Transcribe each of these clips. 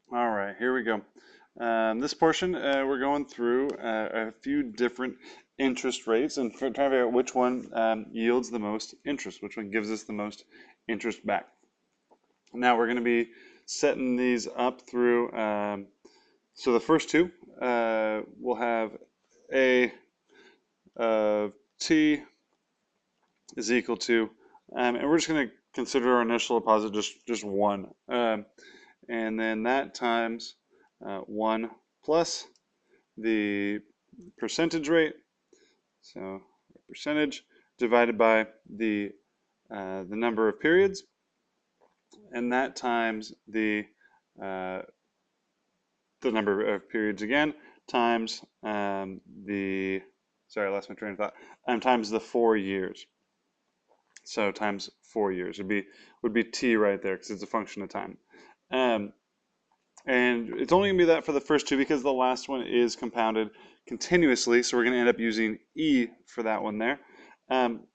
All right, here we go. This portion, we're going through a few different interest rates and trying to figure out which one yields the most interest, which one gives us the most interest back. Now we're going to be setting these up through, so the first two, we'll have A of T is equal to, and we're just going to consider our initial deposit just one. And then that times 1 plus the percentage rate, so percentage divided by the number of periods, and that times uh, the number of periods again times sorry, I lost my train of thought, times the 4 years. So times 4 years would be t right there because it's a function of time. Um, and it's only going to be that for the first two because the last one is compounded continuously. So we're going to end up using e for that one there. And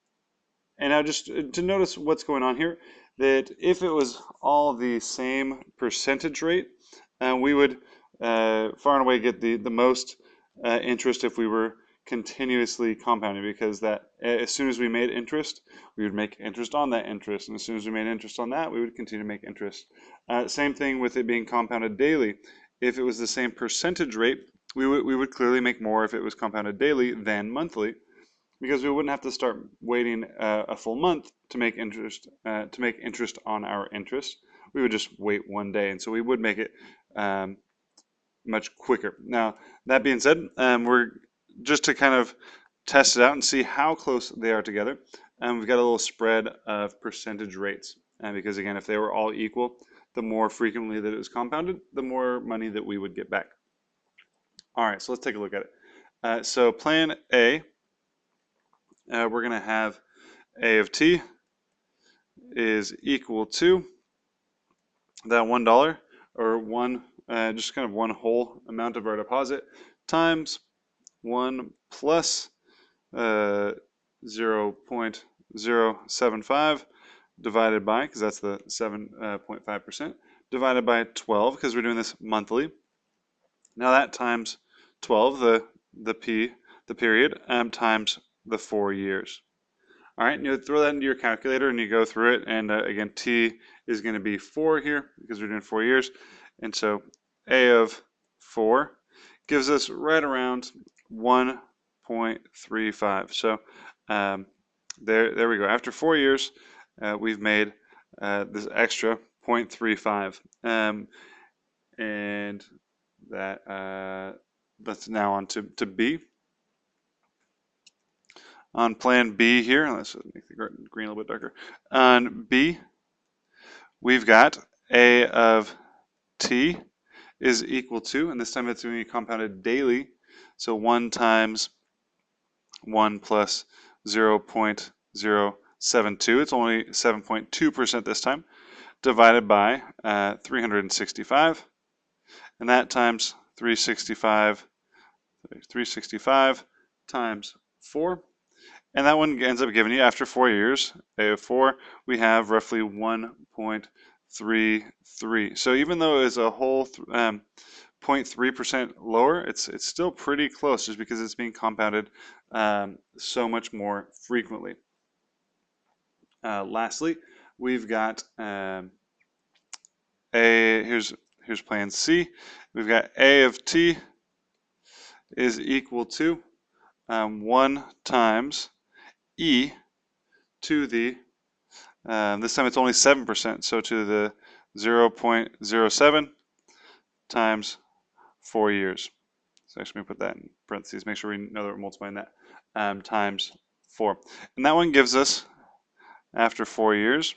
now just to notice what's going on here, that if it was all the same percentage rate, we would far and away get the most interest if we were continuously compounding, because that as soon as we made interest, we would make interest on that interest, and as soon as we made interest on that, we would continue to make interest. Same thing with it being compounded daily. If it was the same percentage rate, we would clearly make more if it was compounded daily than monthly, because we wouldn't have to start waiting a full month to make interest on our interest. We would just wait one day, and so we would make it much quicker. Now, that being said, we're just to kind of test it out and see how close they are together. We've got a little spread of percentage rates, because again, if they were all equal, the more frequently that it was compounded, the more money that we would get back. All right, so let's take a look at it. So plan A, we're going to have A of t is equal to that $1, or one, just kind of one whole amount of our deposit, times 1 plus 0.075 divided by, because that's the 7.5%, divided by 12, because we're doing this monthly. Now that times 12, the period, times the 4 years. All right, and you throw that into your calculator and you go through it, and again, t is going to be 4 here because we're doing 4 years, and so a of 4 gives us right around 1.35. So there we go. After 4 years, we've made this extra 0.35, and that's now on to B. On plan B here, let's make the green a little bit darker. On B, we've got A of t is equal to, and this time it's going to be compounded daily, so 1 times 1 plus 0.072, it's only 7.2% this time, divided by 365, and that times 365 times 4. And that one ends up giving you, after 4 years, A of 4, we have roughly 1.33. So even though it's a whole 0.3% lower, it's still pretty close, just because it's being compounded so much more frequently. Lastly, we've got here's plan C. We've got A of t is equal to 1 times e to the, this time it's only 7%, so to the 0.07 times 4 years. So actually, let me put that in parentheses, make sure we know that we're multiplying that, times 4. And that one gives us, after 4 years,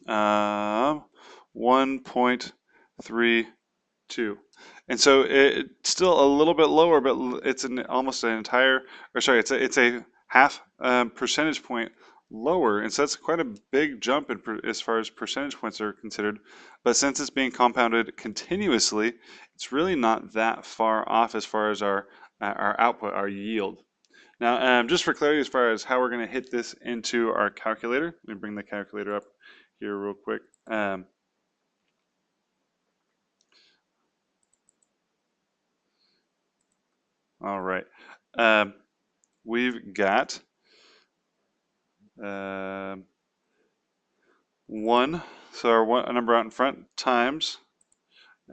1.32. And so it's still a little bit lower, but it's almost an entire, or sorry, it's a half percentage point lower, and so that's quite a big jump as far as percentage points are considered. But since it's being compounded continuously, it's really not that far off as far as our output, our yield. Now, just for clarity, as far as how we're going to hit this into our calculator, let me bring the calculator up here real quick. All right. We've got 1, so our number out in front, times,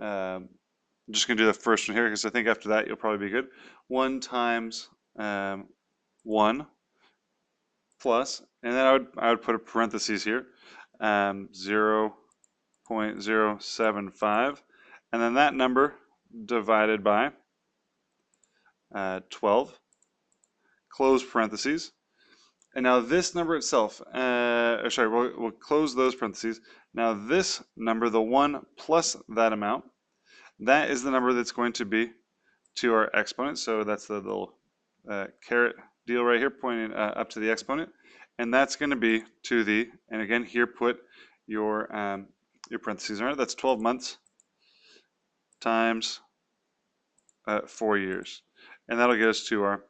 I'm just going to do the first one here because I think after that you'll probably be good. 1 times 1 plus, and then I would put a parentheses here, 0.075, and then that number divided by 12, close parentheses. And now this number itself, we'll close those parentheses. Now this number, the 1 plus that amount, that is the number that's going to be to our exponent. So that's the little caret deal right here pointing up to the exponent. And that's going to be to the, and again here put your parentheses in it. That's 12 months times 4 years. And that'll get us to our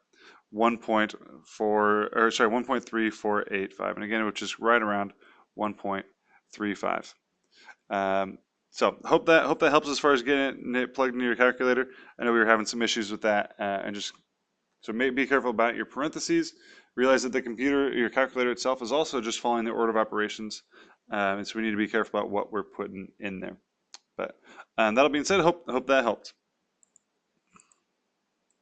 1.3485, and again, which is right around 1.35. So hope that helps as far as getting it plugged into your calculator. I know we were having some issues with that, and just so be careful about your parentheses. Realize that the computer, your calculator itself, is also just following the order of operations, and so we need to be careful about what we're putting in there. But that being said, hope that helped.